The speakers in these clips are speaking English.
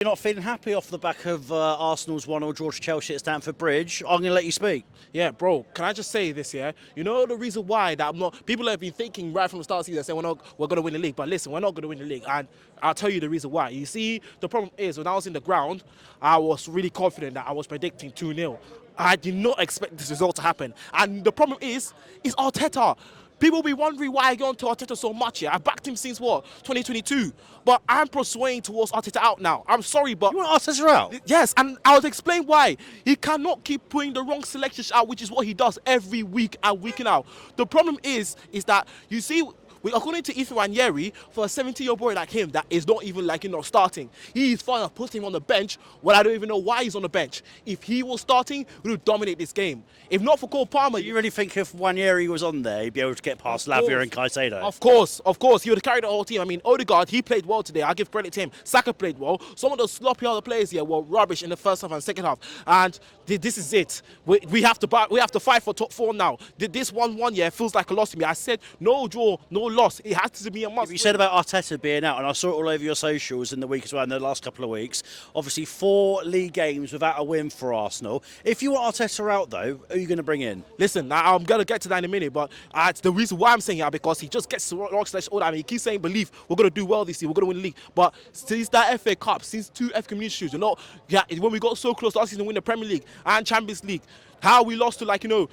You're not feeling happy off the back of Arsenal's 1-0 draw to Chelsea at Stamford Bridge. I'm going to let you speak. Yeah, bro, can I just say this, yeah? You know the reason why that I'm not... People have been thinking right from the start of the season, saying we're going to win the league. But listen, we're not going to win the league. And I'll tell you the reason why. You see, the problem is, when I was in the ground, I was really confident that I was predicting 2-0. I did not expect this result to happen. And the problem is Arteta. People be wondering why I go on to Arteta so much. Yeah, I backed him since what, 2022. But I'm persuading towards Arteta out now. I'm sorry, but You want Arteta out? yes, and I'll explain why. He cannot keep putting the wrong selections out, which is what he does every week and week in out. The problem is that you see. According to Ethan Ranieri, for a 17-year-old boy like him that is not even starting, he is fine to put him on the bench when I don't even know why he's on the bench. If he was starting, we would dominate this game. If not for Cole Palmer... You really think if Ranieri was on there, he'd be able to get past Lavia and Caicedo? Of course. He would have carried the whole team. I mean, Odegaard, he played well today. I give credit to him. Saka played well. Some of the sloppy other players here were rubbish in the first half and second half. And this is it. We have to fight for top 4 now. This 1-1 feels like a loss to me. I said no draw, no loss. It has to be a must. You said about Arteta being out, and I saw it all over your socials in the week as well, in the last couple of weeks. Obviously, 4 league games without a win for Arsenal. If you want Arteta out, though, who are you going to bring in? Listen, I'm going to get to that in a minute, but the reason why I'm saying that because he just gets wrong selection all the time. He keeps saying, believe we're going to do well this year, we're going to win the league. But since that FA Cup, since 2 F Community Shields, when we got so close last season to win the Premier League and Champions League, how we lost to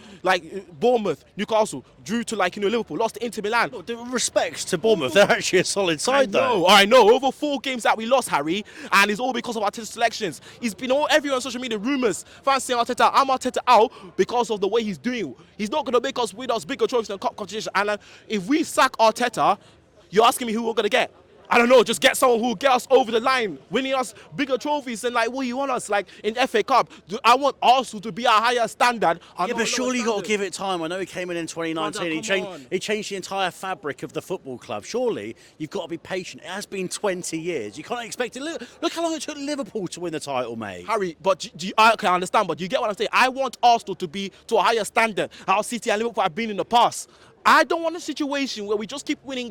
Bournemouth, Newcastle, drew to Liverpool, lost to Inter Milan. Look, the respects to Bournemouth, they're actually a solid side though. I know. Over 4 games that we lost, Harry, and it's all because of Arteta's selections. It's been everywhere on social media, rumours, fans saying Arteta, I'm Arteta out because of the way he's doing. He's not going to make us win us bigger trophies than cup competition. And if we sack Arteta, you're asking me who we're going to get. I don't know, just get someone who will get us over the line, winning us bigger trophies and what you want us, in FA Cup. I want Arsenal to be a higher standard. Yeah, but surely you've got to give it time. I know he came in 2019, he changed the entire fabric of the football club. Surely you've got to be patient. It has been 20 years. You can't expect it. Look how long it took Liverpool to win the title, mate. Harry, but I understand, but you get what I'm saying. I want Arsenal to be to a higher standard how City and Liverpool have been in the past. I don't want a situation where we just keep winning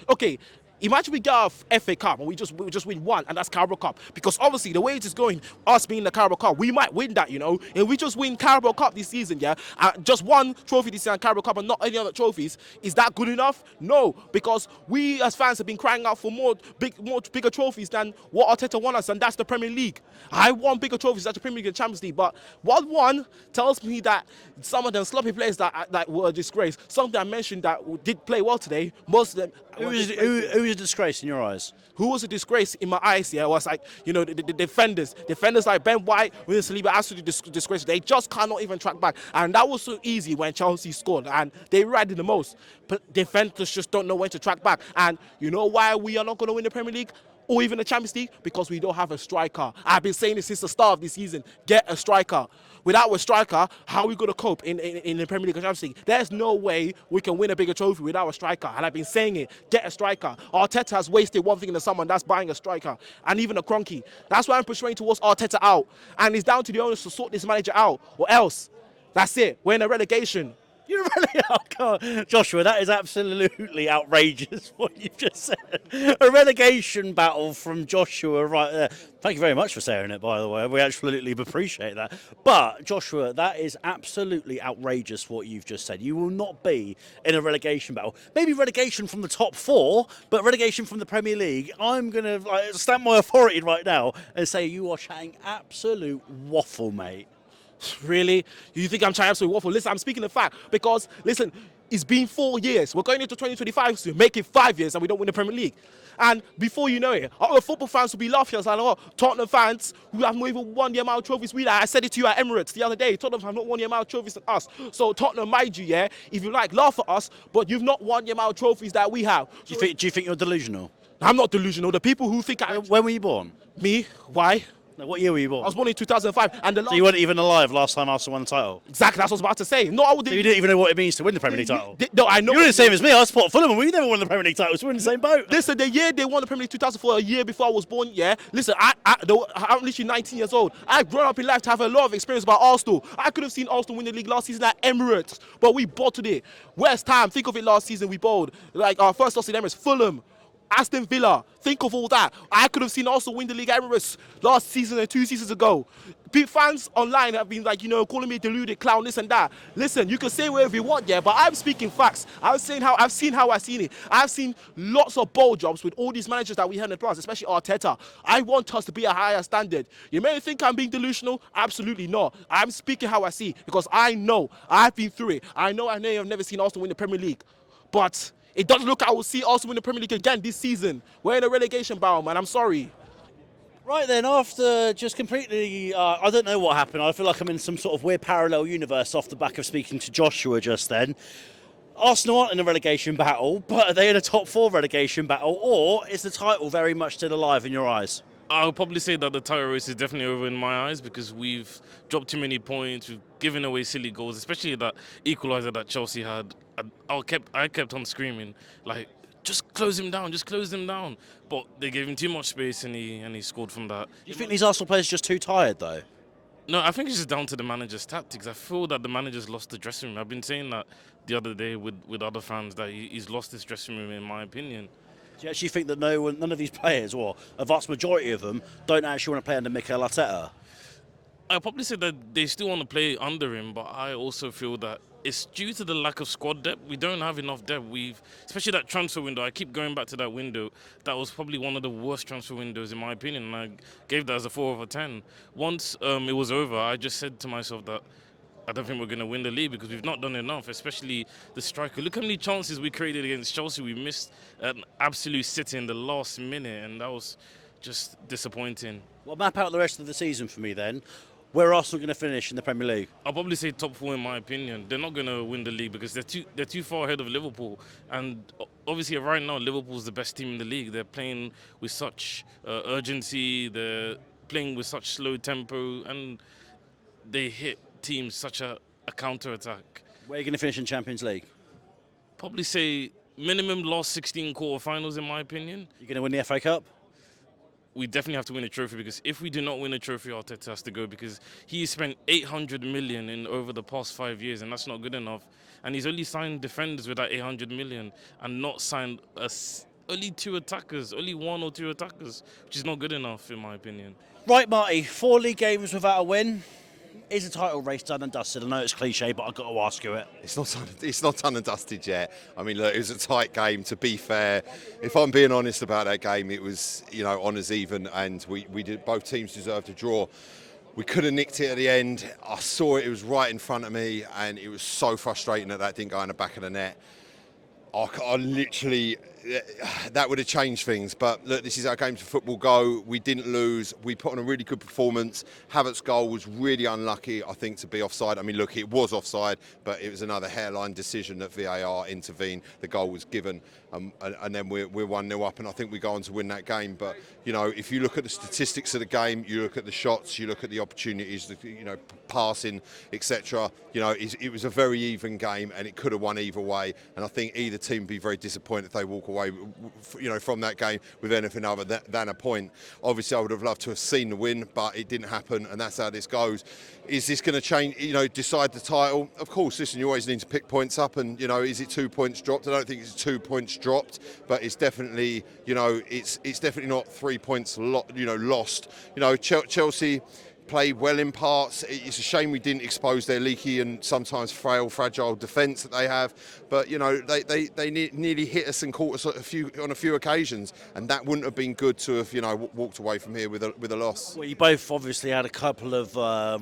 okay, imagine we get our FA Cup and we just win one, and that's Carabao Cup. Because obviously the way it is going, us being the Carabao Cup, we might win that, If we just win Carabao Cup this season, just one trophy this season, and Carabao Cup, and not any other trophies, is that good enough? No, because we as fans have been crying out for bigger trophies than what Arteta won us, and that's the Premier League. I want bigger trophies, that's the Premier League and Champions League. But what one tells me that some of them sloppy players that were a disgrace, some that I mentioned that did play well today, most of them. Who is a disgrace in your eyes? Who was a disgrace in my eyes? Yeah, was the defenders like Ben White, William Saliba, absolutely disgrace. They just cannot even track back, and that was so easy when Chelsea scored, and they ran the most. But defenders just don't know when to track back, and you know why we are not going to win the Premier League? Or even the Champions League? Because we don't have a striker. I've been saying this since the start of this season. Get a striker. Without a striker, how are we going to cope in the Premier League and Champions League? There's no way we can win a bigger trophy without a striker. And I've been saying it. Get a striker. Arteta has wasted one thing in the summer, and that's buying a striker. And even a Kroenke. That's why I'm persuading towards Arteta out. And it's down to the owners to sort this manager out. Or else, that's it. We're in a relegation. You're really Joshua, that is absolutely outrageous what you've just said. A relegation battle from Joshua right there. Thank you very much for saying it, by the way. We absolutely appreciate that. But, Joshua, that is absolutely outrageous what you've just said. You will not be in a relegation battle. Maybe relegation from the top 4, but relegation from the Premier League. I'm going to stamp my authority right now and say you are chatting absolute waffle, mate. Really? You think I'm trying absolute waffle? Listen, I'm speaking the fact because, listen, it's been 4 years. We're going into 2025 to make it 5 years and we don't win the Premier League. And before you know it, other football fans will be laughing. I was like, Tottenham fans who have not even won the amount of trophies we have. I said it to you at Emirates the other day. Tottenham have not won the amount of trophies than us. So Tottenham, mind you, if you like, laugh at us, but you've not won the amount of trophies that we have. Do you think you're delusional? I'm not delusional. The people who think When were you born? Me? Why? No, what year were you born? I was born in 2005. And so you weren't even alive last time Arsenal won the title? Exactly, that's what I was about to say. No, I wouldn't. So you didn't even know what it means to win the Premier League title? No, I know. You're the same as me. I support Fulham and we never won the Premier League title, so we're in the same boat. Listen, the year they won the Premier League 2004, a year before I was born, listen, I'm literally 19 years old. I've grown up in life to have a lot of experience about Arsenal. I could have seen Arsenal win the league last season at Emirates, but we bottled it. West Ham, think of it last season, we bowled. Our first loss in Emirates, Fulham. Aston Villa, think of all that. I could have seen Arsenal win the league at Emirates last season and 2 seasons ago. Big fans online have been like, calling me deluded clown, this and that. Listen, you can say whatever you want, yeah, but I'm speaking facts. I've seen how I've seen it. I've seen lots of ball jobs with all these managers that we had in the past, especially Arteta. I want us to be a higher standard. You may think I'm being delusional. Absolutely not. I'm speaking how I see because I know I've been through it. I know I may have never seen Arsenal win the Premier League, but it doesn't look like I will see Arsenal win the Premier League again this season. We're in a relegation battle, man. I'm sorry. Right then, after just completely, I don't know what happened. I feel like I'm in some sort of weird parallel universe off the back of speaking to Joshua just then. Arsenal aren't in a relegation battle, but are they in a top 4 relegation battle, or is the title very much still alive in your eyes? I'll probably say that the title race is definitely over in my eyes because we've dropped too many points, we've given away silly goals, especially that equaliser that Chelsea had. I kept on screaming, like, just close him down, just close him down. But they gave him too much space and he scored from that. Do you think these Arsenal players are just too tired, though? No, I think it's just down to the manager's tactics. I feel that the manager's lost the dressing room. I've been saying that the other day with other fans that he's lost his dressing room, in my opinion. Do you actually think that none of these players, or a vast majority of them, don't actually want to play under Mikel Arteta? I'll probably say that they still want to play under him, but I also feel that it's due to the lack of squad depth. We don't have enough depth. Especially that transfer window. I keep going back to that window. That was probably one of the worst transfer windows in my opinion, and I gave that as a 4 over 10. Once it was over, I just said to myself that I don't think we're going to win the league because we've not done enough, especially the striker. Look how many chances we created against Chelsea. We missed an absolute city in the last minute, and that was just disappointing. Well, map out the rest of the season for me then. Where are Arsenal going to finish in the Premier League? I'll probably say top 4 in my opinion. They're not going to win the league because they're too far ahead of Liverpool. And obviously right now Liverpool's the best team in the league. They're playing with such urgency. They're playing with such slow tempo, and they hit teams such a counter-attack. Where are you going to finish in Champions League? Probably say minimum last 16 quarterfinals in my opinion. You're going to win the FA Cup? We definitely have to win a trophy because if we do not win a trophy, Arteta has to go because he spent 800 million in over the past 5 years, and that's not good enough. And he's only signed defenders with that 800 million and not signed only 2 attackers, only 1 or 2 attackers, which is not good enough in my opinion. Right, Marty, 4 league games without a win. Is the title race done and dusted? I know it's cliche, but I've got to ask you it. It's not done and dusted yet. I mean, look, it was a tight game. To be fair, if I'm being honest about that game, it was, honours even, and we did. Both teams deserved a draw. We could have nicked it at the end. I saw it; it was right in front of me, and it was so frustrating that didn't go in the back of the net. I literally, that would have changed things. But look, this is how games of football go. We didn't lose. We put on a really good performance. Havertz's goal was really unlucky, I think, to be offside. I mean, look, it was offside, but it was another hairline decision that VAR intervened. The goal was given, and then we're 1-0 up, and I think we go on to win that game. But, if you look at the statistics of the game, you look at the shots, you look at the opportunities, passing, etc., it was a very even game, and it could have won either way. And I think either team would be very disappointed if they walk away, from that game with anything other than a point. Obviously, I would have loved to have seen the win, but it didn't happen, and that's how this goes. Is this going to change? Decide the title? Of course. Listen, you always need to pick points up, and is it 2 points dropped? I don't think it's 2 points dropped, but it's definitely, it's definitely not 3 points, lost. Chelsea played well in parts. It's a shame we didn't expose their leaky and sometimes fragile defence that they have. But they nearly hit us and caught us on a few occasions, and that wouldn't have been good to have walked away from here with a loss. Well, you both obviously had a couple of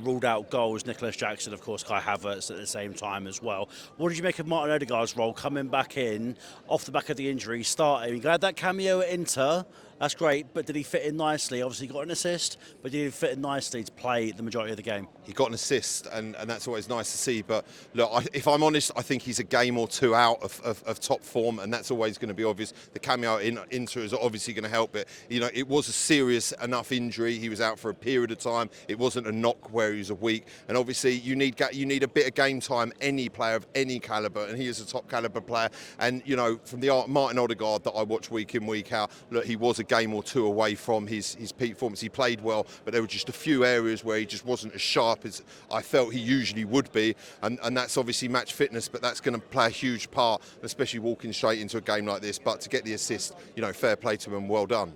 ruled out goals. Nicholas Jackson, of course, Kai Havertz at the same time as well. What did you make of Martin Odegaard's role coming back in off the back of the injury, starting? He had that cameo at Inter. That's great, but did he fit in nicely? Obviously, he got an assist, but did he fit in nicely to play the majority of the game? He got an assist, and that's always nice to see. But look, if I'm honest, I think he's a game or two out of top form, and that's always going to be obvious. The cameo in Inter is obviously going to help it. It was a serious enough injury. He was out for a period of time. It wasn't a knock where he was a week. And obviously, you need a bit of game time. Any player of any calibre, and he is a top calibre player. And from the Martin Odegaard that I watch week in, week out, look, he was a game or two away from his peak performance. He played well, but there were just a few areas where he just wasn't as sharp up as I felt he usually would be, and that's obviously match fitness, but that's going to play a huge part, especially walking straight into a game like this. But to get the assist, fair play to him, well done.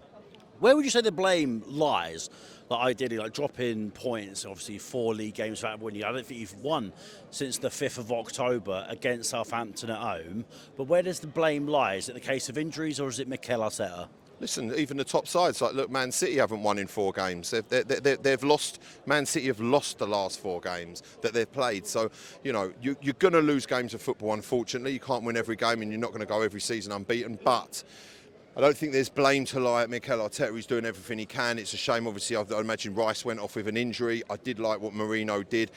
Where would you say the blame lies? Like ideally, like dropping points, obviously 4 league games without winning. I don't think you've won since the 5th of October against Southampton at home. But where does the blame lie? Is it the case of injuries or is it Mikel Arteta? Listen, even the top sides, like look, Man City haven't won in 4 games. They've lost. Man City have lost the last 4 games that they've played. So, you're going to lose games of football. Unfortunately, you can't win every game, and you're not going to go every season unbeaten. But I don't think there's blame to lie at Mikel Arteta. He's doing everything he can. It's a shame, obviously. I imagine Rice went off with an injury. I did like what Marino did.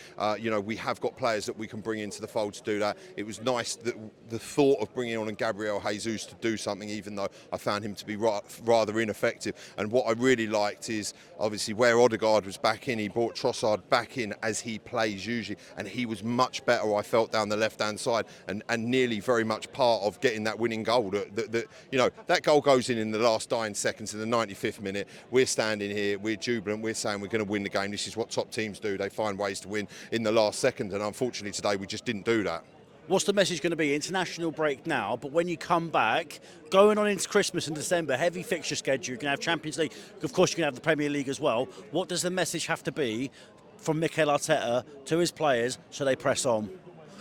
We have got players that we can bring into the fold to do that. It was nice that the thought of bringing on Gabriel Jesus to do something, even though I found him to be rather ineffective. And what I really liked is, obviously, where Odegaard was back in, he brought Trossard back in as he plays usually, and he was much better, I felt, down the left-hand side, and nearly very much part of getting that winning goal. That goal goes in the last dying seconds in the 95th minute. We're standing here, we're jubilant, we're saying we're going to win the game. This is what top teams do. They find ways to win in the last second, and unfortunately today we just didn't do that. What's the message going to be? International break now, but when you come back, going on into Christmas and December, heavy fixture schedule, you're going to have Champions League, of course you're going to have the Premier League as well. What does the message have to be from Mikel Arteta to his players so they press on?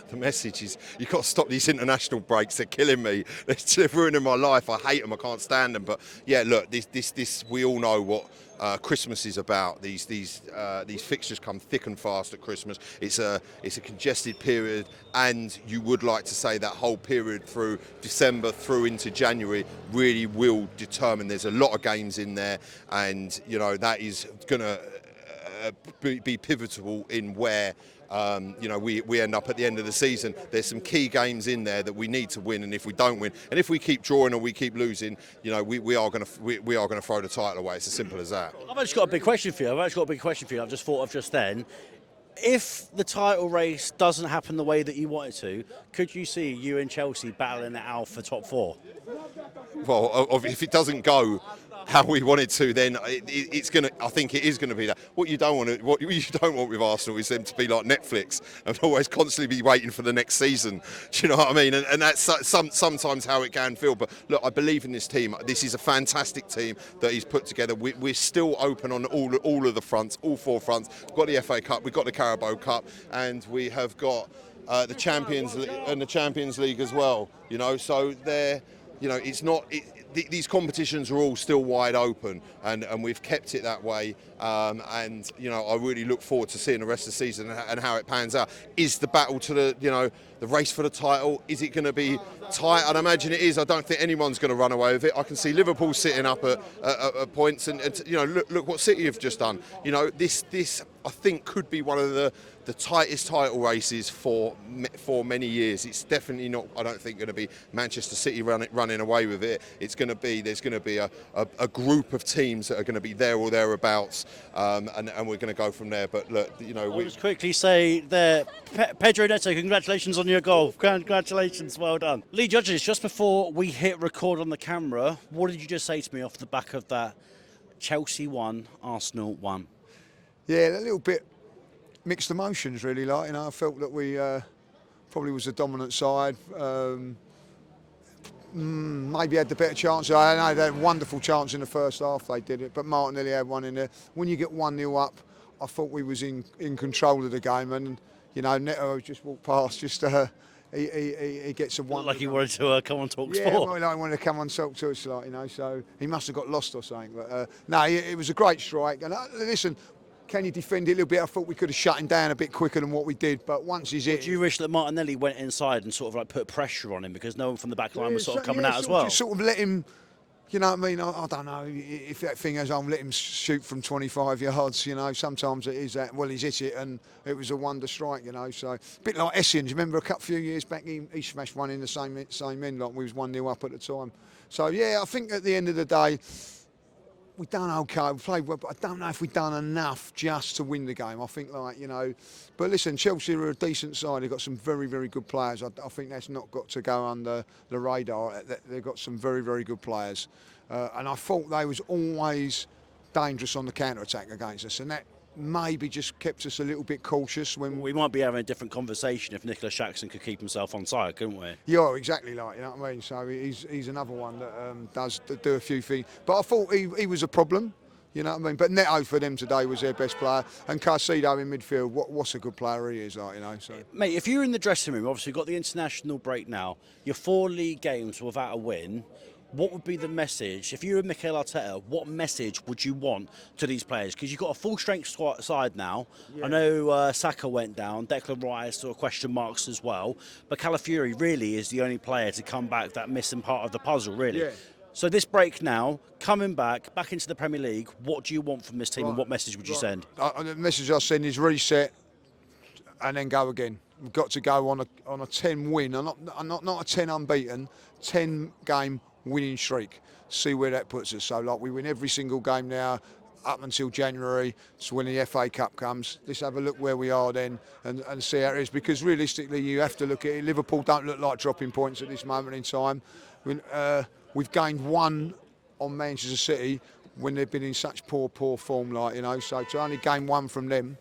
The message is you've got to stop these international breaks. They're killing me. They're ruining my life. I hate them. I can't stand them. But yeah, look, this we all know what Christmas is about. These fixtures come thick and fast at Christmas. It's a congested period, and you would like to say that whole period through December through into January really will determine. There's a lot of games in there, and that is going to be pivotal in where. We end up at the end of the season. There's some key games in there that we need to win, and if we don't win, and if we keep drawing or we keep losing, we are going to throw the title away. It's as simple as that. I've actually got a big question for you. I've just thought of just then. If the title race doesn't happen the way that you want it to, could you see you and Chelsea battling it out for top 4? Well, if it doesn't go how we want it to, then it's going to. I think it is going to be that. What you don't want with Arsenal is them to be like Netflix and always constantly be waiting for the next season. Do you know what I mean? And that's sometimes how it can feel. But look, I believe in this team. This is a fantastic team that he's put together. We're still open on all of the fronts, all 4 fronts. We've got the FA Cup, we've got the Carabao Cup, and we have got the Champions League as well. So they're. It's not. These competitions are all still wide open, and we've kept it that way. I really look forward to seeing the rest of the season and how it pans out. Is the battle to the race for the title? Is it going to be tight? I'd imagine it is. I don't think anyone's going to run away with it. I can see Liverpool sitting up at points, and look what City have just done. This I think could be one of the tightest title races for many years. It's definitely not. I don't think going to be Manchester City running away with it. There's going to be a group of teams that are going to be there or thereabouts, and we're going to go from there. But look, I'll just quickly say there, Pedro Neto, congratulations on your goal. Congratulations, well done. Lee Judges, just before we hit record on the camera, what did you just say to me off the back of that? Chelsea 1, Arsenal 1. Yeah, a little bit mixed emotions, really. I felt that we probably was the dominant side. Maybe had the better chance. I know they had a wonderful chance in the first half. They did it, but Martinelli had one in there. When you get 1-0 up, I thought we was in control of the game, and Neto just walked past. He gets a one. Like he wanted to come on talkSPORT. Yeah, well, he wanted to come on talk to us, so he must have got lost or something. But no, it was a great strike. And listen. Can you defend it a little bit? I thought we could have shut him down a bit quicker than what we did, but once he's hit... Do you wish that Martinelli went inside and sort of put pressure on him because no one from the back line was sort of coming out as well? Just sort of let him, you know what I mean? I don't know if that thing goes on, let him shoot from 25 yards, sometimes it is that, well, he's hit it and it was a wonder strike, so a bit like Essien. Do you remember a few years back, he smashed one in the same end, like we was 1-0 up at the time. So, yeah, I think at the end of the day, we've done okay, we played well, but I don't know if we've done enough just to win the game. I think, but listen, Chelsea are a decent side. They've got some very, very good players. I think that's not got to go under the radar. They've got some very, very good players. And I thought they was always dangerous on the counter-attack against us. And that maybe just kept us a little bit cautious when We might be having a different conversation if Nicholas Jackson could keep himself on side, couldn't we? Yeah, exactly, like, you know what I mean. So he's another one that does do a few things. But I thought he was a problem, you know what I mean. But Neto for them today was their best player, and Caicedo in midfield. What's a good player he is, like, you know. So Mate, if you're in the dressing room, obviously you've got the international break now. You're 4 league games without a win. What would be the message? If you were Mikel Arteta, what message would you want to these players? Because you've got a full-strength side now. I know Saka went down, Declan Rice, sort of question marks as well. But Calafiori really is the only player to come back, that missing part of the puzzle, really. Yeah. So this break now, coming back into the Premier League, what do you want from this team and what message would you send? The message I send is reset and then go again. We've got to go on a 10 win, not a 10 unbeaten, 10 game winning streak. See where that puts us. So like we win every single game now up until January. So when the FA Cup comes, let's have a look where we are then and see how it is. Because realistically, you have to look at it. Liverpool don't look like dropping points at this moment in time. We've gained 1 on Manchester City when they've been in such poor form, like, you know. So to only gain 1 from them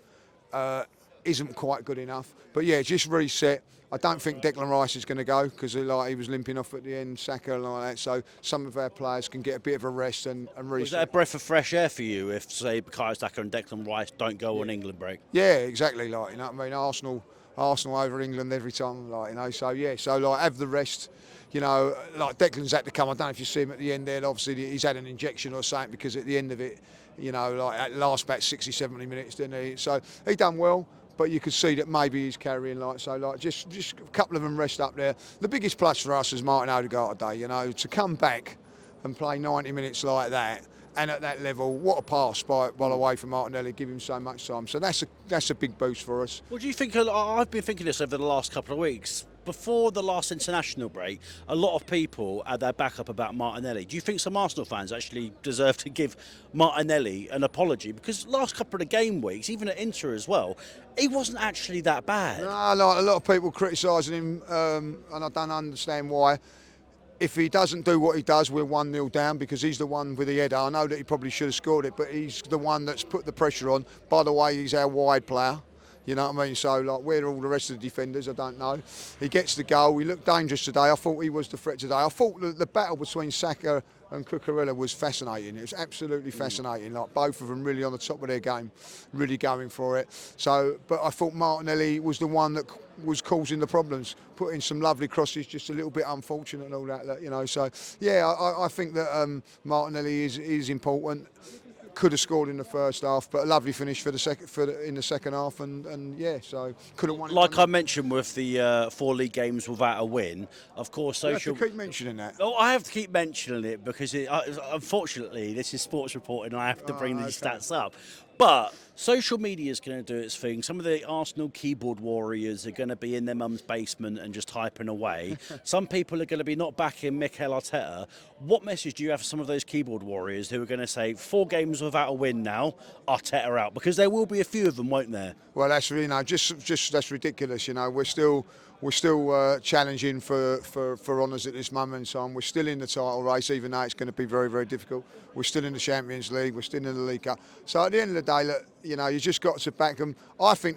isn't quite good enough. But yeah, just reset. I don't think Declan Rice is going to go because he was limping off at the end, Saka and like that. So some of our players can get a bit of a rest and reset. Was that a breath of fresh air for you if, say, Bukayo Saka and Declan Rice don't go on England break? Yeah, exactly. Like, you know what I mean, Arsenal over England every time, like, you know. So yeah, so like have the rest. You know, like Declan's had to come. I don't know if you see him at the end there. Obviously, he's had an injection or something because at the end of it, you know, like it lasts about 60, 70 minutes, didn't he? So he done well. But you could see that maybe he's carrying, like, so, like, just a couple of them rest up there. The biggest plus for us is Martin Odegaard today, you know, to come back and play 90 minutes like that and at that level, what a pass by the way for Martinelli, give him so much time. So that's a big boost for us. What do you think? I've been thinking this over the last couple of weeks. Before the last international break, a lot of people had their back up about Martinelli. Do you think some Arsenal fans actually deserve to give Martinelli an apology? Because last couple of game weeks, even at Inter as well, he wasn't actually that bad. No, like a lot of people criticising him, and I don't understand why. If he doesn't do what he does, we're 1-0 down because he's the one with the header. I know that he probably should have scored it, but he's the one that's put the pressure on. By the way, he's our wide player. You know what I mean? So, like, where are all the rest of the defenders? I don't know. He gets the goal. He looked dangerous today. I thought he was the threat today. I thought the battle between Saka and Cucurella was fascinating. It was absolutely fascinating. Like, both of them really on the top of their game, really going for it. So, but I thought Martinelli was the one that was causing the problems, putting some lovely crosses, just a little bit unfortunate and all that, you know. So, yeah, I think that Martinelli is important. Could have scored in the first half, but a lovely finish in the second half, and yeah, so could have won. Like I mentioned with the 4 league games without a win, of course, social. You have to keep mentioning that. Oh, I have to keep mentioning it because unfortunately this is sports reporting and I have to bring these stats up. But social media is going to do its thing. Some of the Arsenal keyboard warriors are going to be in their mum's basement and just typing away. Some people are going to be not backing Mikel Arteta. What message do you have for some of those keyboard warriors who are going to say 4 games without a win now, Arteta out? Because there will be a few of them, won't there? Well, that's, you know, just that's ridiculous. You know, we're still challenging for honours at this moment in time. We're still in the title race, even though it's going to be very, very difficult. We're still in the Champions League. We're still in the League Cup. So at the end of the day, look, you know, you just got to back them. I think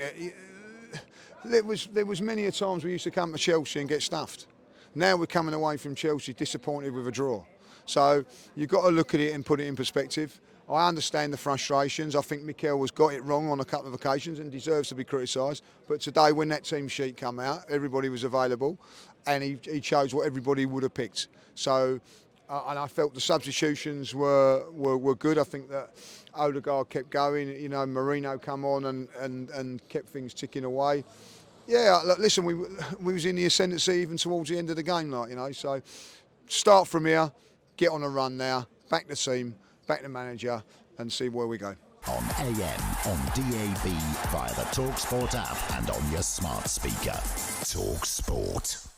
that there was many a times we used to come to Chelsea and get stuffed. Now we're coming away from Chelsea disappointed with a draw. So you've got to look at it and put it in perspective. I understand the frustrations. I think Mikel has got it wrong on a couple of occasions and deserves to be criticised. But today, when that team sheet came out, everybody was available, and he chose what everybody would have picked. So, and I felt the substitutions were good. I think that Odegaard kept going. You know, Marino come on and kept things ticking away. Yeah, look, listen, we was in the ascendancy even towards the end of the game, like, you know. So, start from here, get on a run now, back the team, back the manager, and see where we go. On AM, on DAB, via the talkSPORT app and on your smart speaker. talkSPORT.